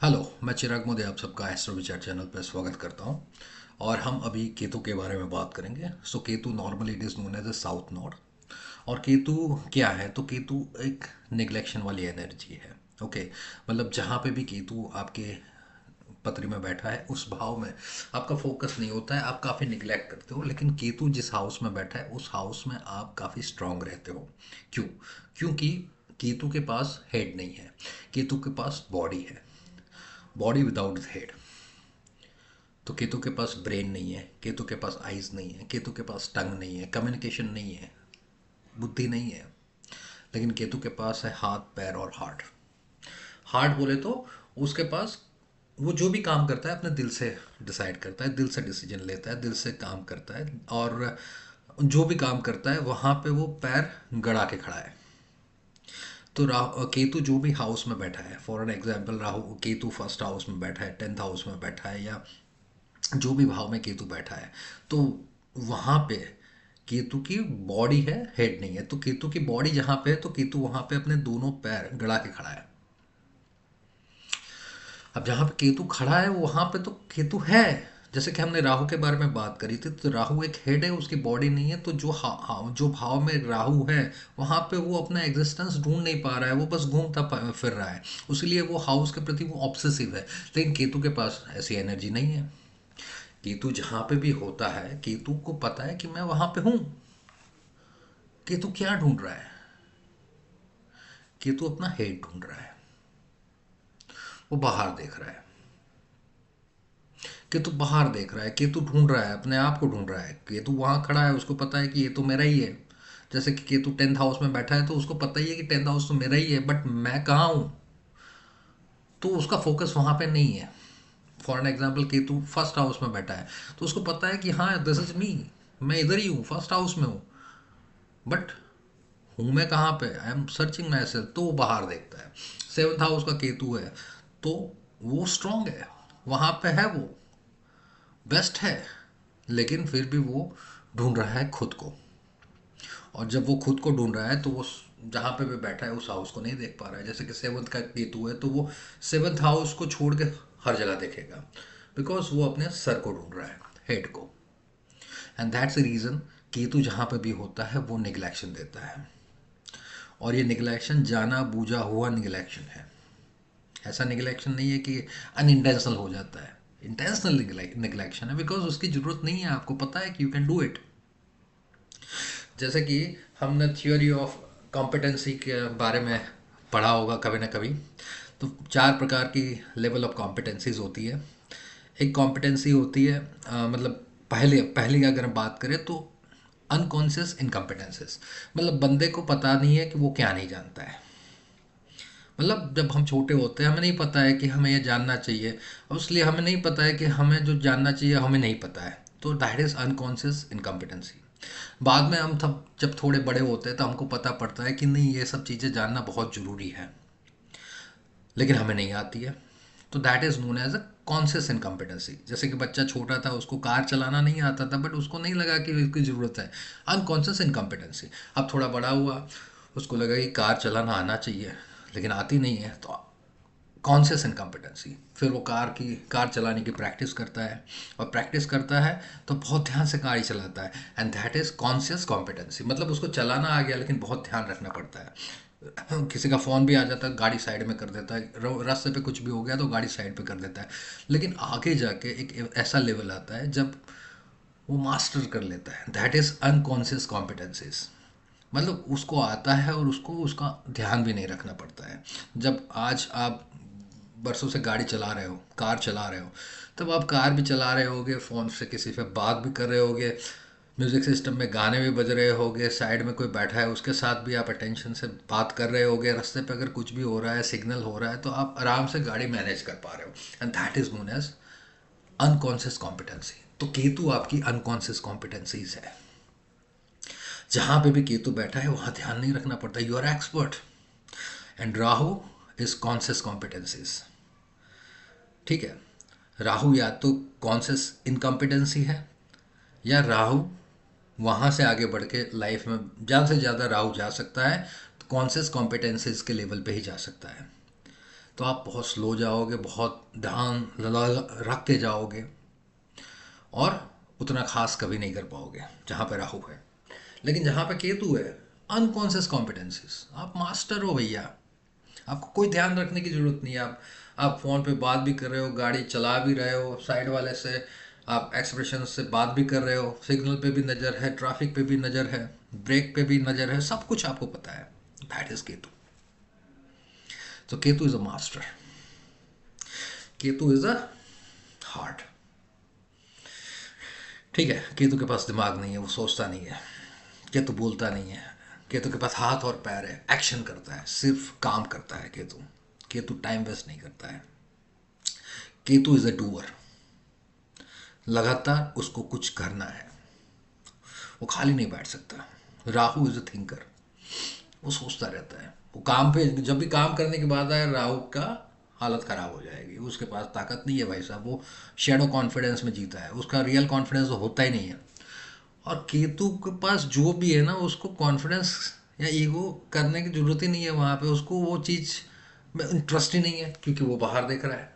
Hello, मैं चिराग मोदी आप सबका एस्ट्रो विचार चैनल पर स्वागत करता हूं। और हम अभी केतु के बारे में बात करेंगे। So Ketu normally it is known as a south node. और केतु क्या है? तो केतु एक निगलेक्शन वाली एनर्जी है। ओके, मतलब जहाँ पे भी केतु आपके पत्री में बैठा है उस भाव में आपका फोकस नहीं होता है, आप काफ़ी निगलेक्ट करते हो। लेकिन केतु जिस हाउस में बैठा है उस हाउस में आप काफ़ी स्ट्रांग रहते हो। क्यों? क्योंकि केतु के पास हेड नहीं है, केतु के पास बॉडी है, बॉडी विदाउट हेड। तो केतु के पास ब्रेन नहीं है, केतु के पास आइज नहीं है, केतु के पास टंग नहीं है, कम्युनिकेशन नहीं है, बुद्धि नहीं है। लेकिन केतु के पास है हाथ, पैर और हार्ट। हार्ट बोले तो उसके पास वो जो भी काम करता है अपने दिल से डिसाइड करता है, दिल से डिसीजन लेता है, दिल से काम करता है। और जो भी काम करता है वहाँ पे वो पैर गड़ा के खड़ा है। तो राहु केतु जो भी हाउस में बैठा है, for an example Rahu Ketu first house में बैठा है, टेंथ हाउस में बैठा है, या जो भी भाव में केतु बैठा है, तो वहाँ पे केतु की बॉडी है, हेड नहीं है। तो केतु की बॉडी जहाँ पे है तो केतु वहाँ पे अपने दोनों पैर गड़ा के खड़ा है। अब जहाँ पे केतु खड़ा है वहाँ पे तो केतु है। जैसे कि हमने राहु के बारे में बात करी थी, तो राहु एक हेड है, उसकी बॉडी नहीं है। तो जो भाव में राहु है वहाँ पे वो अपना एग्जिस्टेंस ढूंढ नहीं पा रहा है, वो बस घूमता फिर रहा है। उसलिए वो हाउस के प्रति वो ऑब्सेसिव है। लेकिन केतु के पास ऐसी एनर्जी नहीं है। केतु जहां पे भी होता है, केतु को पता है कि मैं वहां पे हूं। केतु क्या ढूंढ रहा है? केतु अपना हेड ढूंढ रहा है। वो बाहर देख रहा है। केतु बाहर देख रहा है, केतु ढूंढ रहा है, अपने आप को ढूंढ रहा है। केतु वहां खड़ा है, उसको पता है कि ये तो मेरा ही है। जैसे कि केतु टेंथ हाउस में बैठा है तो उसको पता ही है कि टेंथ हाउस तो मेरा ही है, बट मैं कहाँ हूं? तो उसका फोकस वहां पे नहीं है। For an example Ketu first house में बैठा है, तो उसको पता है कि हाँ, दिस इज मी, मैं इधर ही हूँ, फर्स्ट हाउस में हूँ। बट हूँ मैं कहाँ पे? I am searching my self. तो वो बाहर देखता है। सेवन्थ हाउस का केतु है, तो वो स्ट्रांग है, वहाँ पे है, वो बेस्ट है। लेकिन फिर भी वो ढूंढ रहा है खुद को। और जब वो खुद को ढूंढ रहा है तो वो जहाँ पे भी बैठा है उस हाउस को नहीं देख पा रहा है। जैसे कि सेवन्थ का केतु है तो वो सेवन्थ हाउस को छोड़ के हर जगह देखेगा, बिकॉज वो अपने सर को ढूंढ रहा है, हेड को। And that's the reason Ketu जहाँ पे भी होता है वो निगलेक्शन देता है। और ये निगलेक्शन जाना बूझा हुआ निगलेक्शन है। ऐसा निगलेक्शन नहीं है कि अनइंटेंशनल हो जाता है। इंटेंशनल निगलेक्शन है, बिकॉज उसकी ज़रूरत नहीं है, आपको पता है कि यू कैन डू इट। जैसे कि हमने थियोरी ऑफ कॉम्पिटेंसी के बारे में पढ़ा होगा कभी ना कभी। तो चार प्रकार की लेवल ऑफ कॉम्पिटेंसीज होती है। एक कॉम्पिटेंसी होती है मतलब पहले पहली अगर हम बात करें तो अनकॉन्शियस इनकॉम्पिटेंसेस। मतलब बंदे को पता नहीं है कि वो क्या नहीं जानता है। मतलब जब हम छोटे होते हैं हमें नहीं पता है कि हमें ये जानना चाहिए, और इसलिए हमें नहीं पता है कि हमें जो जानना चाहिए हमें नहीं पता है। तो दैट इज़ अनकॉन्शियस इनकम्पिटेंसी। बाद में हम तब जब थोड़े बड़े होते हैं तो हमको पता पड़ता है कि नहीं, ये सब चीज़ें जानना बहुत ज़रूरी है, लेकिन हमें नहीं आती है। तो that is known as a conscious incompetency. जैसे कि बच्चा छोटा था, उसको कार चलाना नहीं आता था, बट उसको नहीं लगा कि इसकी ज़रूरत है। Unconscious incompetency. अब थोड़ा बड़ा हुआ, उसको लगा कि कार चलाना आना चाहिए, लेकिन आती नहीं है, तो कॉन्शियस इनकम्पिटेंसी। फिर वो कार चलाने की प्रैक्टिस करता है, और प्रैक्टिस करता है तो बहुत ध्यान से कार ही चलाता है। And that is conscious competency. मतलब उसको चलाना आ गया लेकिन बहुत ध्यान रखना पड़ता है। किसी का फ़ोन भी आ जाता है, गाड़ी साइड में कर देता है, रास्ते पे कुछ भी हो गया तो गाड़ी साइड पे कर देता है। लेकिन आगे जाके एक ऐसा लेवल आता है जब वो मास्टर कर लेता है। That is unconscious competencies. मतलब उसको आता है और उसको उसका ध्यान भी नहीं रखना पड़ता है। जब आज आप बरसों से गाड़ी चला रहे हो, कार चला रहे हो, तब आप कार भी चला रहे होगे, फ़ोन से किसी से बात भी कर रहे होगे, म्यूज़िक सिस्टम में गाने भी बज रहे होगे, साइड में कोई बैठा है उसके साथ भी आप अटेंशन से बात कर रहे होगे, रास्ते पे अगर कुछ भी हो रहा है, सिग्नल हो रहा है, तो आप आराम से गाड़ी मैनेज कर पा रहे हो। And that is known as unconscious competency. तो केतु आपकी अनकॉन्शियस कॉम्पिटेंसीज है। जहाँ पे भी केतु बैठा है वहाँ ध्यान नहीं रखना पड़ता, you are expert. And Rahu is conscious competencies. ठीक है, राहु या तो कॉन्शियस इनकॉम्पिटेंसी है, या राहु वहाँ से आगे बढ़ के लाइफ में ज़्यादा से ज़्यादा राहु जा सकता है, तो कॉन्शियस कॉम्पिटेंसीज के लेवल पे ही जा सकता है। तो आप बहुत स्लो जाओगे, बहुत ध्यान रख के जाओगे, और उतना खास कभी नहीं कर पाओगे जहाँ पे राहु है। लेकिन जहाँ पे केतु है, अनकॉन्शियस कॉम्पिटेंसीज, आप मास्टर हो भैया। आपको कोई ध्यान रखने की जरूरत नहीं है। आप फ़ोन पे बात भी कर रहे हो, गाड़ी चला भी रहे हो, साइड वाले से आप एक्सप्रेशन से बात भी कर रहे हो, सिग्नल पे भी नज़र है, ट्रैफिक पे भी नज़र है, ब्रेक पे भी नज़र है, सब कुछ आपको पता है। That is Ketu. तो Ketu is a master, Ketu is a heart. ठीक है, केतु के पास दिमाग नहीं है, वो सोचता नहीं है, केतु बोलता नहीं है। केतु के पास हाथ और पैर है, एक्शन करता है, सिर्फ काम करता है केतु। केतु टाइम वेस्ट नहीं करता है। केतु इज अ डूअर, लगातार उसको कुछ करना है, वो खाली नहीं बैठ सकता। राहु इज अ थिंकर, वो सोचता रहता है। वो काम पे जब भी काम करने की बात आए, राहु का हालत ख़राब हो जाएगी। उसके पास ताकत नहीं है भाई साहब, वो शेडो कॉन्फिडेंस में जीता है, उसका रियल कॉन्फिडेंस तो होता ही नहीं है। और केतु के पास जो भी है ना, उसको कॉन्फिडेंस या ईगो करने की जरूरत ही नहीं है। वहाँ पे उसको वो चीज़ में इंटरेस्ट ही नहीं है, क्योंकि वो बाहर देख रहा है।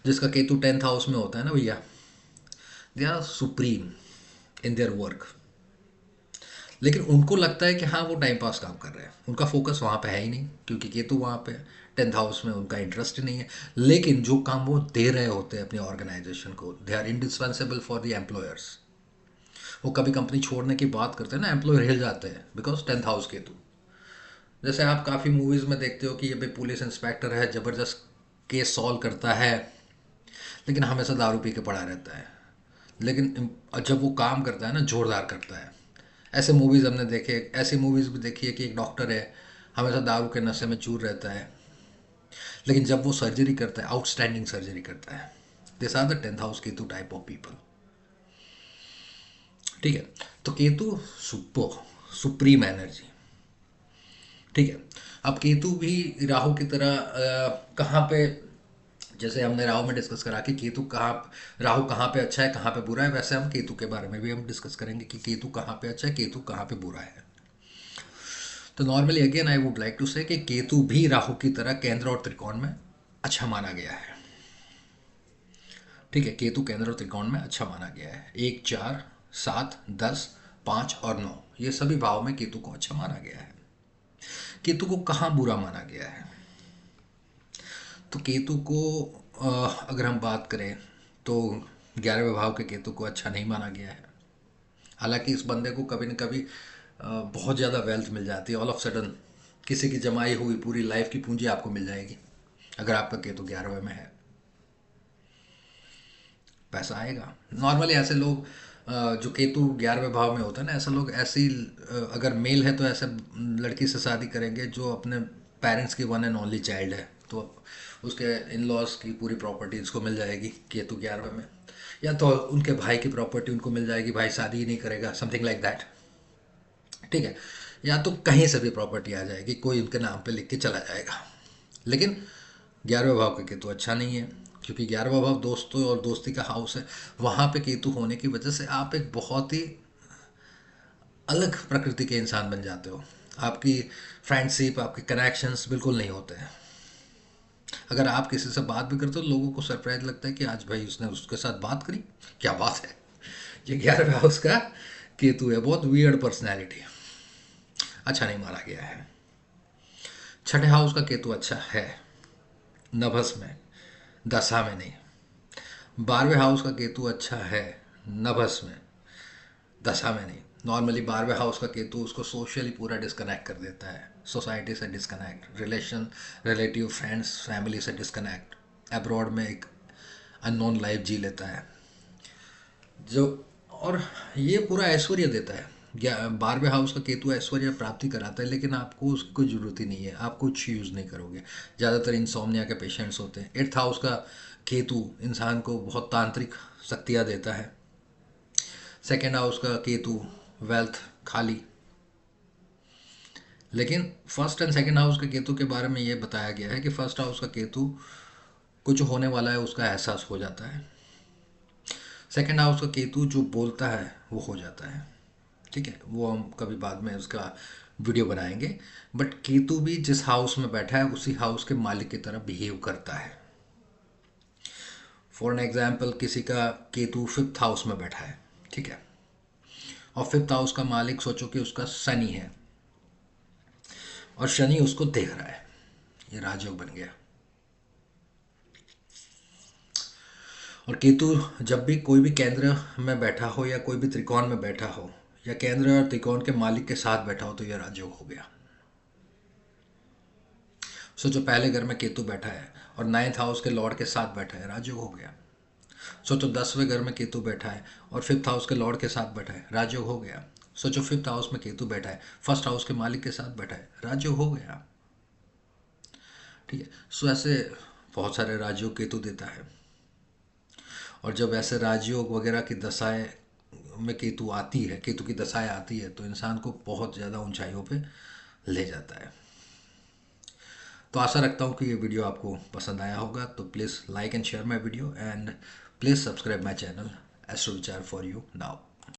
जिसका केतु 10th हाउस में होता है ना भैया, they are supreme in their work. लेकिन उनको लगता है कि हाँ वो टाइम पास काम कर रहे हैं, उनका फोकस वहाँ पे है ही नहीं, क्योंकि केतु वहाँ पे 10th हाउस में, उनका इंटरेस्ट ही नहीं है। लेकिन जो काम वो दे रहे होते हैं अपनी ऑर्गेनाइजेशन को, they are indispensable for the employers. वो कभी कंपनी छोड़ने की बात करते हैं ना, एम्प्लॉयर हिल जाते हैं, बिकॉज 10th हाउस केतु। जैसे आप काफ़ी मूवीज़ में देखते हो कि ये भाई पुलिस इंस्पेक्टर है, ज़बरदस्त केस सॉल्व करता है, लेकिन हमेशा दारू पी के पड़ा रहता है। लेकिन जब वो काम करता है ना, जोरदार करता है। ऐसे मूवीज़ हमने देखे, ऐसी मूवीज़ भी देखी है कि एक डॉक्टर है, हमेशा दारू के नशे में चूर रहता है, लेकिन जब वो सर्जरी करता है, आउटस्टैंडिंग सर्जरी करता है। This are the 10th house Ketu type of people. ठीक है, तो केतु सुप्रीम एनर्जी। ठीक है, अब केतु भी राहु की तरह कहाँ पे, जैसे हमने राहु में डिस्कस करा कि केतु कहाँ, राहु कहाँ पे अच्छा है, कहाँ पे बुरा है, वैसे हम केतु के बारे में भी हम डिस्कस करेंगे कि केतु कहाँ पे अच्छा है, केतु कहाँ पे बुरा है। तो normally again I would like to say कि केतु भी राहु की तरह केंद्र और त्रिकोण में अच्छा माना गया है। ठीक है, केतु केंद्र और त्रिकोण में अच्छा माना गया है। 1, 4, 7, 10, 5 और 9, ये सभी भाव में केतु को अच्छा माना गया है। केतु को कहाँ बुरा माना गया है? तो केतु को अगर हम बात करें तो 11वें भाव के केतु को अच्छा नहीं माना गया है। हालांकि इस बंदे को कभी न कभी बहुत ज़्यादा वेल्थ मिल जाती है, ऑल ऑफ सडन किसी की जमाई हुई पूरी लाइफ की पूंजी आपको मिल जाएगी। अगर आपका केतु 11वें में है, पैसा आएगा। नॉर्मली ऐसे लोग जो केतु 11वें भाव में होता है ना, ऐसे लोग ऐसी अगर मेल है तो ऐसे लड़की से शादी करेंगे जो अपने पेरेंट्स की वन एंड ओनली चाइल्ड है, तो उसके इन लॉज की पूरी प्रॉपर्टी उसको मिल जाएगी केतु 11वें में। या तो उनके भाई की प्रॉपर्टी उनको मिल जाएगी, भाई शादी ही नहीं करेगा, समथिंग लाइक दैट। ठीक है, या तो कहीं से भी प्रॉपर्टी आ जाएगी, कोई उनके नाम पे लिख के चला जाएगा। लेकिन 11वें भाव का केतु अच्छा नहीं है, क्योंकि 11वां भाव दोस्तों और दोस्ती का हाउस है। वहाँ पे केतु होने की वजह से आप एक बहुत ही अलग प्रकृति के इंसान बन जाते हो। आपकी फ्रेंडशिप, आपके कनेक्शंस बिल्कुल नहीं होते हैं। अगर आप किसी से बात भी करते हो, लोगों को सरप्राइज लगता है कि आज भाई उसने उसके साथ बात करी, क्या बात है। ये 11वें हाउस का केतु है, बहुत वियर्ड पर्सनैलिटी, अच्छा नहीं माना गया है। छठे हाउस का केतु अच्छा है, नभस में, दशा में नहीं। 12वें हाउस का केतु अच्छा है, नभस में, दशा में नहीं। नॉर्मली 12वें हाउस का केतु उसको सोशली पूरा डिस्कनेक्ट कर देता है, सोसाइटी से डिस्कनेक्ट, रिलेटिव, फ्रेंड्स, फैमिली से डिस्कनेक्ट, अब्रॉड में एक अननोन लाइफ जी लेता है जो, और ये पूरा ऐश्वर्य देता है। या 12वें हाउस का केतु ऐश्वर्य प्राप्ति कराता है, लेकिन आपको उसकी कोई ज़रूरत ही नहीं है, आप कुछ यूज़ नहीं करोगे। ज़्यादातर इंसोम्निया के पेशेंट्स होते हैं। 8th हाउस का केतु इंसान को बहुत तांत्रिक शक्तियाँ देता है। 2nd हाउस का केतु वेल्थ, खाली। लेकिन फर्स्ट एंड सेकंड हाउस के केतु के बारे में ये बताया गया है कि फर्स्ट हाउस का केतु कुछ होने वाला है उसका एहसास हो जाता है। सेकंड हाउस का केतु जो बोलता है वो हो जाता है। ठीक है, वो हम कभी बाद में उसका वीडियो बनाएंगे। बट केतु भी जिस हाउस में बैठा है उसी हाउस के मालिक की तरह बिहेव करता है। फॉर एन एग्जाम्पल, किसी का केतु 5th हाउस में बैठा है, ठीक है, और 5th हाउस का मालिक सोचो कि उसका शनि है, और शनि उसको देख रहा है, ये राजयोग बन गया। और केतु जब भी कोई भी केंद्र में बैठा हो या कोई भी त्रिकोण में बैठा हो या केंद्र और त्रिकोण के मालिक के साथ बैठा हो तो यह राजयोग हो गया। सोचो पहले घर में केतु बैठा है और 9th हाउस के लॉर्ड के साथ बैठा है, राजयोग हो गया। सोचो 10वें घर में केतु बैठा है और 5th हाउस के लॉर्ड के साथ बैठा है, राजयोग हो गया। सोचो 5th हाउस में केतु बैठा है, 1st हाउस के मालिक के साथ बैठा है, राजयोग हो गया। ठीक है, सो ऐसे बहुत सारे राजयोग केतु देता है। और जब ऐसे राजयोग वगैरह की दशाएं में केतु आती है, केतु की दशाएं आती है, तो इंसान को बहुत ज़्यादा ऊंचाइयों पे ले जाता है। तो आशा रखता हूँ कि ये वीडियो आपको पसंद आया होगा। तो please like and share my video and please subscribe my channel astro विचार फॉर यू नाउ।